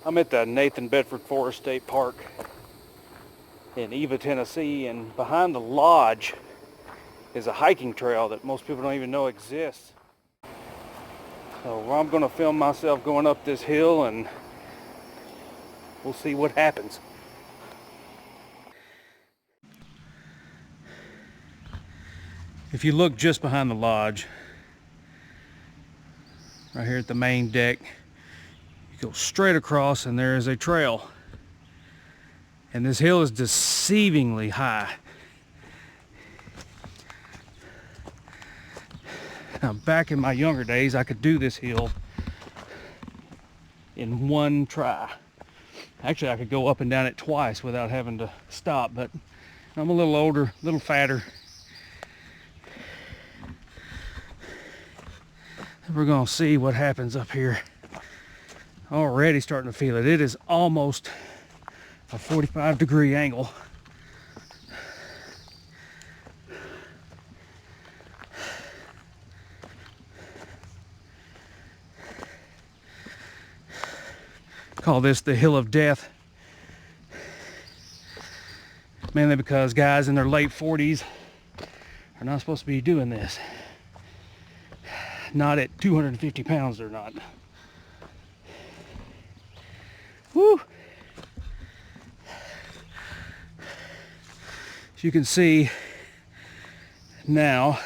I'm at the Nathan Bedford State Park in Eva, Tennessee, and behind the lodge is a hiking trail that most people don't even know exists. So I'm going to film myself going up this hill and we'll see what happens. If you look just behind the lodge, right here at the main deck, you go straight across and there is a trail. And this hill is deceivingly high. Now, back in my younger days, I could do this hill in one try. Actually, I could go up and down it twice without having to stop, but I'm a little older, a little fatter. We're gonna see what happens up here. Already starting to feel it. It is almost a 45-degree angle. Call this the Hill of Death. Mainly because guys in their late 40s are not supposed to be doing this. Not at 250 pounds, they're not. Woo! As you can see now,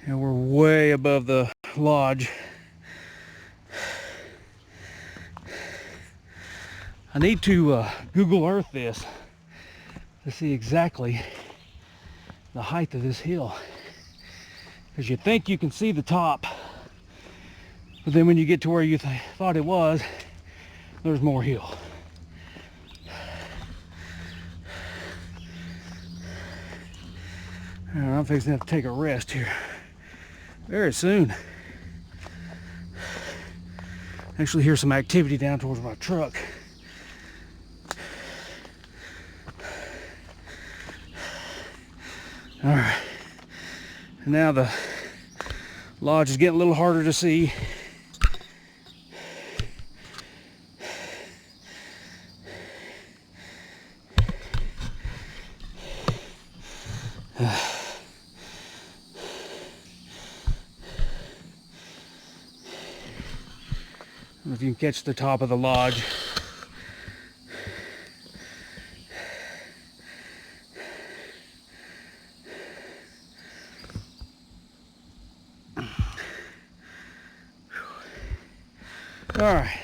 we're way above the lodge. I need to Google Earth this to see exactly the height of this hill. Because you think you can see the top, but then when you get to where you thought it was, there's more hill. And I'm fixing to have to take a rest here very soon. Actually hear some activity down towards my truck. All right, and now the lodge is getting a little harder to see. I don't know if you can catch the top of the lodge. All right.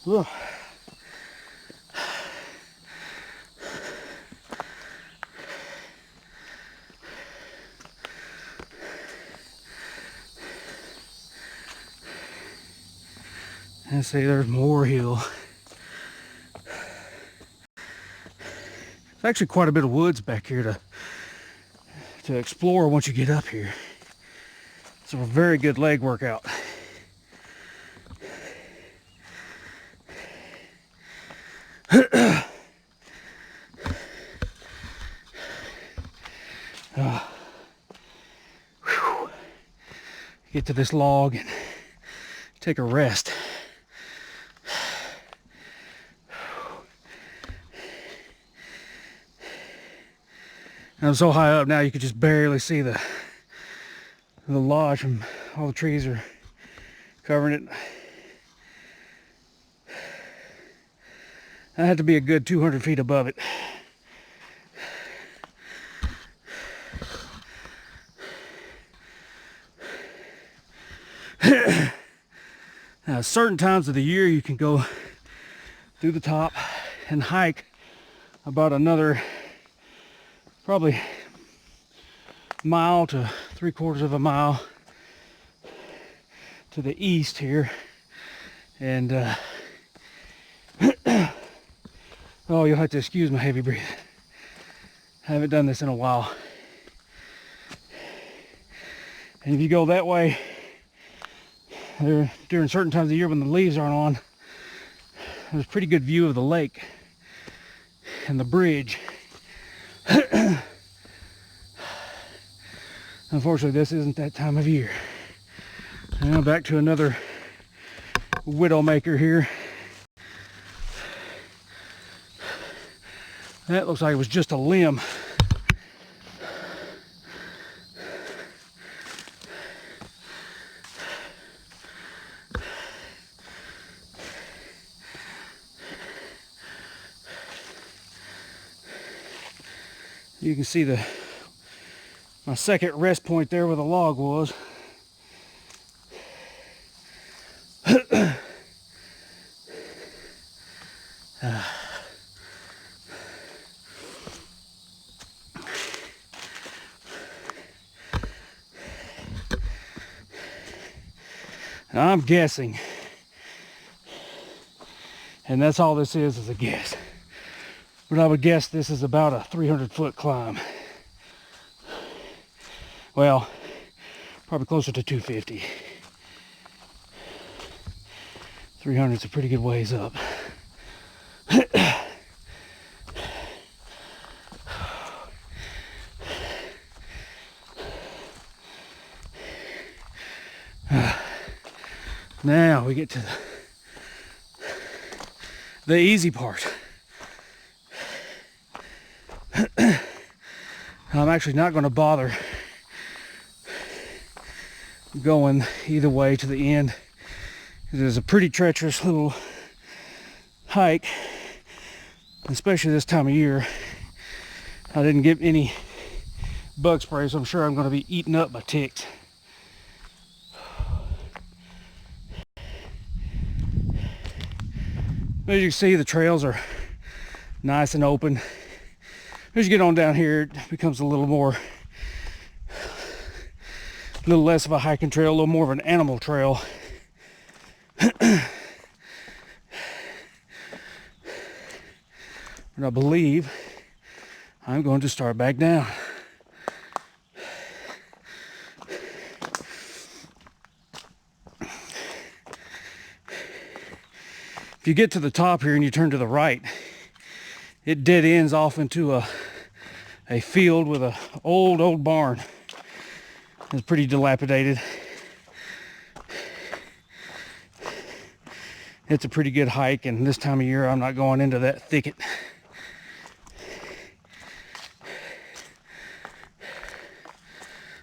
Whoa. And see, there's more hill. There's actually quite a bit of woods back here to explore once you get up here. It's a very good leg workout. Get to this log and take a rest. I'm so high up now you could just barely see the lodge from all the trees are covering it. I had to be a good 200 feet above it. Now, certain times of the year you can go through the top and hike about another probably mile to 3/4 of a mile to the east here, and oh, you'll have to excuse my heavy breathing. I haven't done this in a while. And if you go that way, during certain times of the year when the leaves aren't on, there's a pretty good view of the lake and the bridge. Unfortunately, this isn't that time of year. Now back to another widowmaker here. That looks like it was just a limb. You can see my second rest point there where the log was. I'm guessing, and that's all this is a guess, but I would guess this is about a 300-foot climb. Well, probably closer to 250. 300 is a pretty good ways up. Now we get to the easy part. I'm actually not going to bother going either way to the end. It is a pretty treacherous little hike, especially this time of year. I didn't get any bug spray, so I'm sure I'm going to be eaten up by ticks. As you can see, the trails are nice and open. As you get on down here, it becomes a little less of a hiking trail, a little more of an animal trail. And I believe I'm going to start back down. If you get to the top here and you turn to the right, it dead ends off into a field with a old barn. It's pretty dilapidated. It's a pretty good hike, and this time of year I'm not going into that thicket.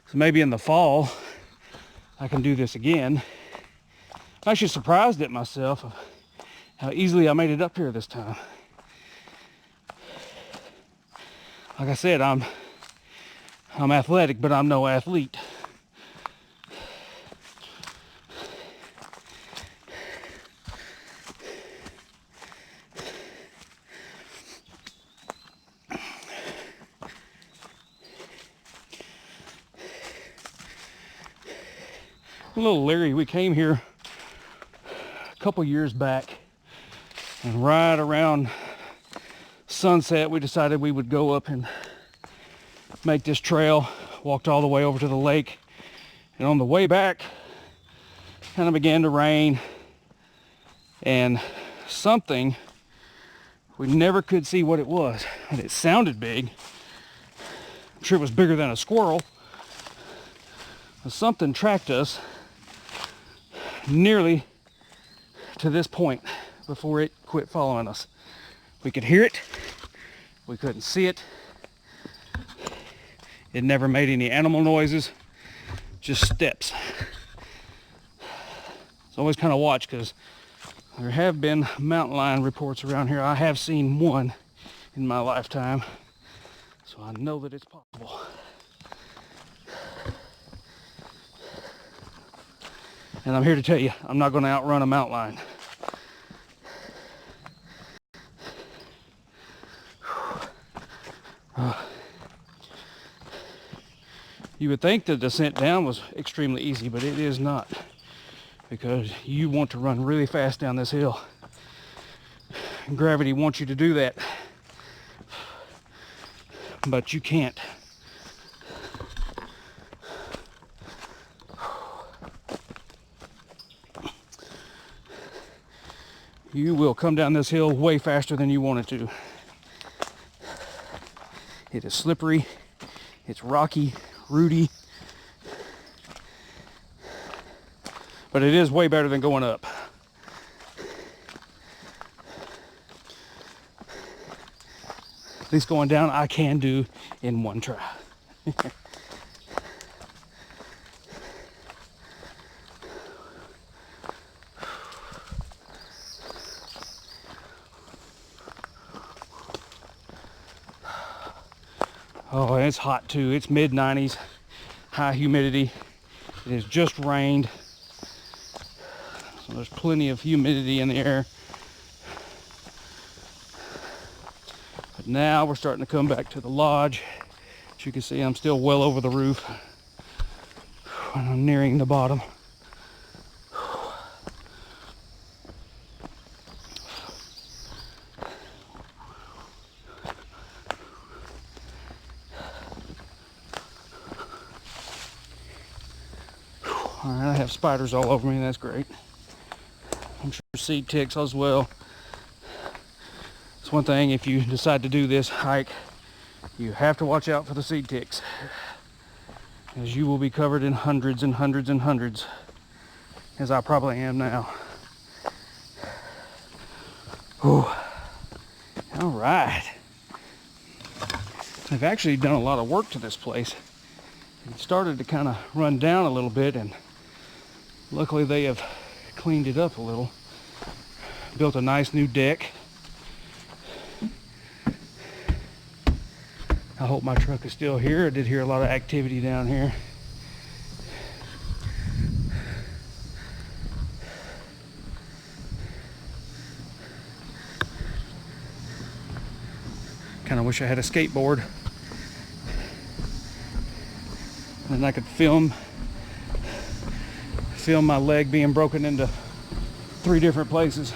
So maybe in the fall I can do this again. I'm actually surprised at myself of how easily I made it up here this time. Like I said, I'm athletic, but I'm no athlete. A little leery. We came here a couple years back, and right around sunset we decided we would go up and make this trail. Walked all the way over to the lake, and on the way back kind of began to rain, and something, we never could see what it was, and it sounded big. I'm sure it was bigger than a squirrel, but something tracked us nearly to this point before it quit following us. We could hear it, we couldn't see it. It never made any animal noises, just steps. So always kind of watch, because there have been mountain lion reports around here. I have seen one in my lifetime, so I know that it's possible. And I'm here to tell you, I'm not going to outrun a mountain lion. You would think the descent down was extremely easy, but it is not, because you want to run really fast down this hill. Gravity wants you to do that, but you can't. You will come down this hill way faster than you wanted to. It is slippery, it's rocky, rooty, but it is way better than going up. At least going down I can do in one try. Oh, and it's hot too. It's mid-90s, high humidity. It has just rained, so there's plenty of humidity in the air. But now we're starting to come back to the lodge. As you can see, I'm still well over the roof, and I'm nearing the bottom. All right, I have spiders all over me, that's great. I'm sure seed ticks as well. It's one thing, if you decide to do this hike, you have to watch out for the seed ticks, as you will be covered in hundreds and hundreds and hundreds, as I probably am now. Oh, all right. I've actually done a lot of work to this place. It started to kind of run down a little bit, and luckily they have cleaned it up a little. Built a nice new deck. I hope my truck is still here. I did hear a lot of activity down here. Kind of wish I had a skateboard. And then I could film my leg being broken into 3 different places.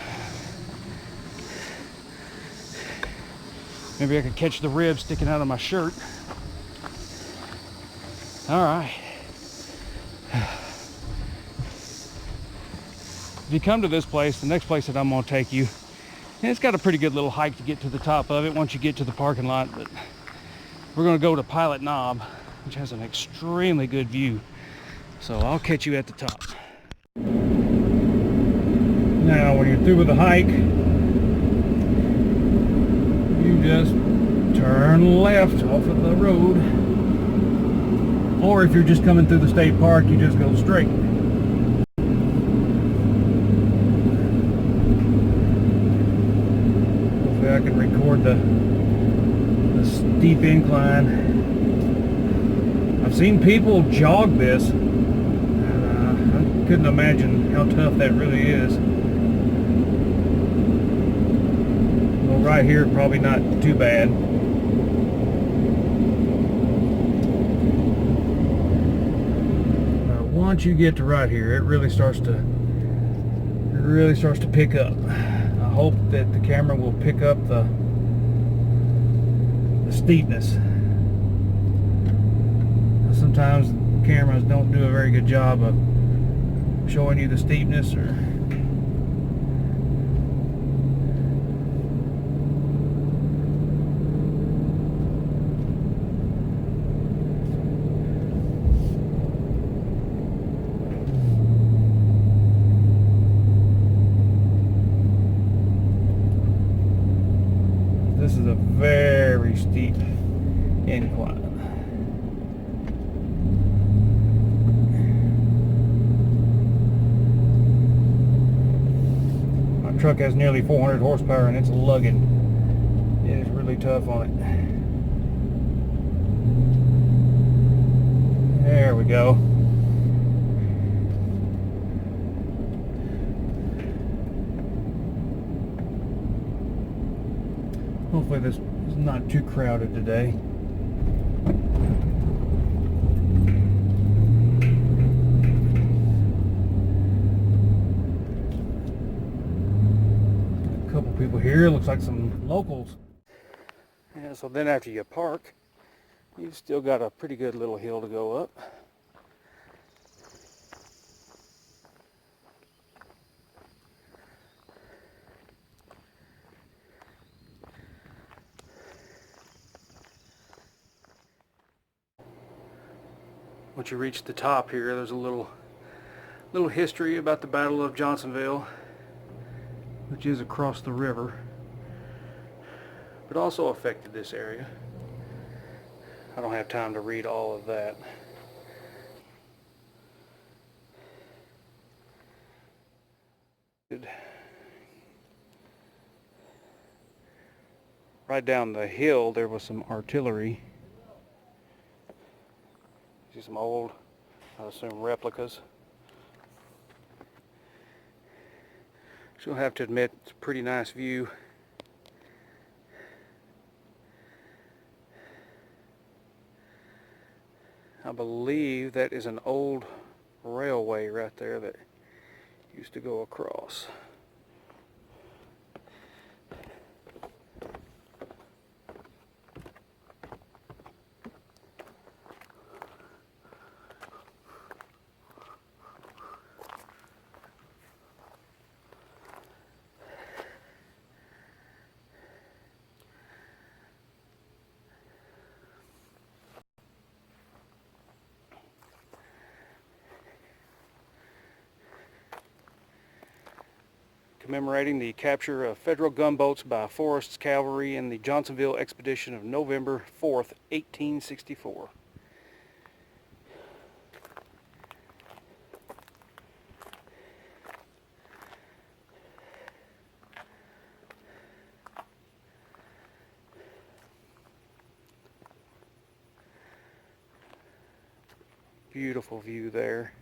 Maybe I could catch the ribs sticking out of my shirt. All right. If you come to this place, the next place that I'm gonna take you, and it's got a pretty good little hike to get to the top of it once you get to the parking lot, but we're gonna go to Pilot Knob, which has an extremely good view. So I'll catch you at the top. Now, when you're through with the hike, you just turn left off of the road. Or if you're just coming through the state park, you just go straight. Hopefully I can record the steep incline. I've seen people jog this, and I couldn't imagine how tough that really is. Well, right here, probably not too bad. Once you get to right here, it really starts to pick up. I hope that the camera will pick up the steepness. Sometimes cameras don't do a very good job of showing you the steepness, or this is a very steep incline. My truck has nearly 400 horsepower and it's lugging. It is really tough on it. There we go. Hopefully this is not too crowded today. A couple people here, looks like some locals. Yeah, so then after you park, you've still got a pretty good little hill to go up. Once you reach the top here, there's a little Little history about the Battle of Johnsonville, which is across the river, but also affected this area. I don't have time to read all of that. Right down the hill there was some artillery. See some old, I assume, replicas. So you'll have to admit it's a pretty nice view. I believe that is an old railway right there that used to go across. Commemorating the capture of federal gunboats by Forrest's cavalry in the Johnsonville expedition of November 4th, 1864. Beautiful view there.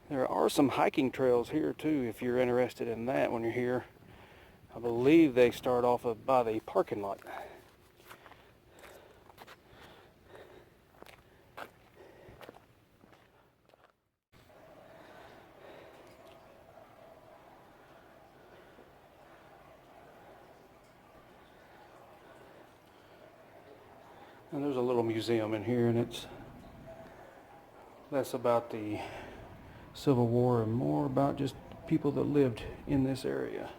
There are some hiking trails here too, if you're interested in that when you're here. I believe they start off by the parking lot. And there's a little museum in here, and it's less about the Civil War and more about just people that lived in this area.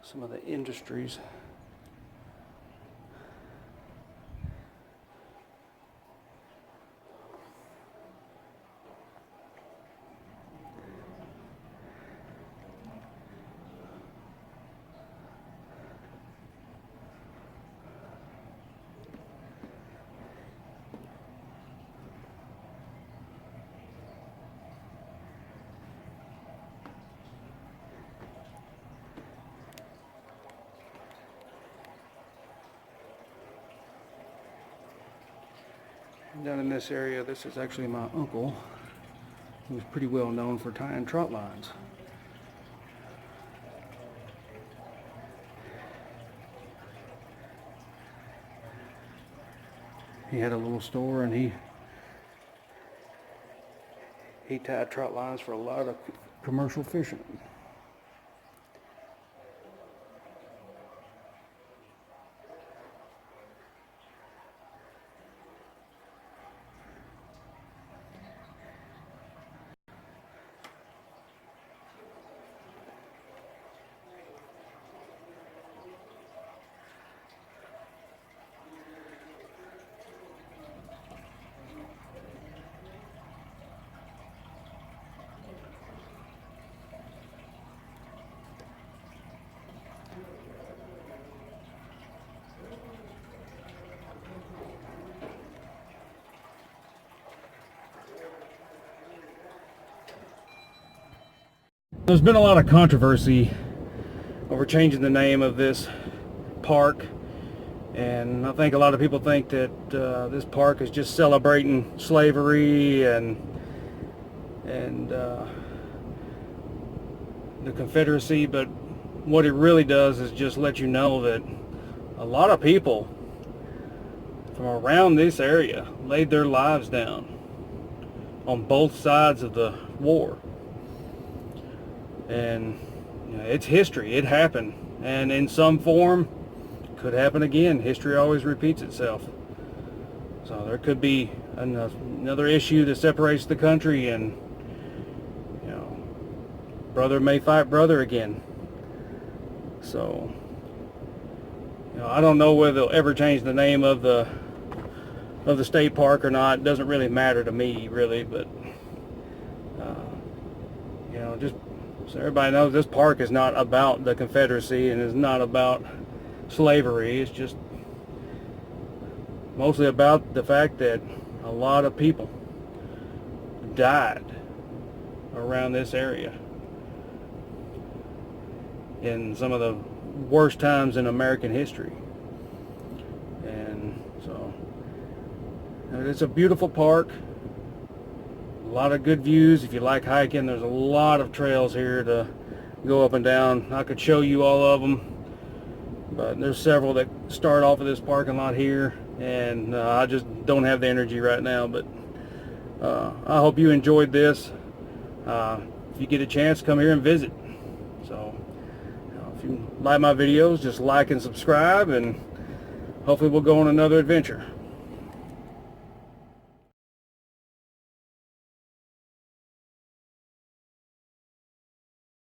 Some of the industries. Down in this area, this is actually my uncle, who's pretty well known for tying trot lines. He had a little store, and he tied trot lines for a lot of commercial fishing. There's been a lot of controversy over changing the name of this park, and I think a lot of people think that this park is just celebrating slavery and the Confederacy, but what it really does is just let you know that a lot of people from around this area laid their lives down on both sides of the war. And you know, it's history. It happened, and in some form could happen again. History always repeats itself. So there could be another issue that separates the country, and you know, brother may fight brother again. So, you know, I don't know whether they'll ever change the name of the state park or not. It doesn't really matter to me, really, but you know, just so everybody knows, this park is not about the Confederacy and is not about slavery. It's just mostly about the fact that a lot of people died around this area in some of the worst times in American history. And so it's a beautiful park, a lot of good views. If you like hiking, there's a lot of trails here to go up and down. I could show you all of them, but there's several that start off of this parking lot here, and I just don't have the energy right now. But I hope you enjoyed this. If you get a chance, come here and visit. So if you like my videos, just like and subscribe, and hopefully we'll go on another adventure.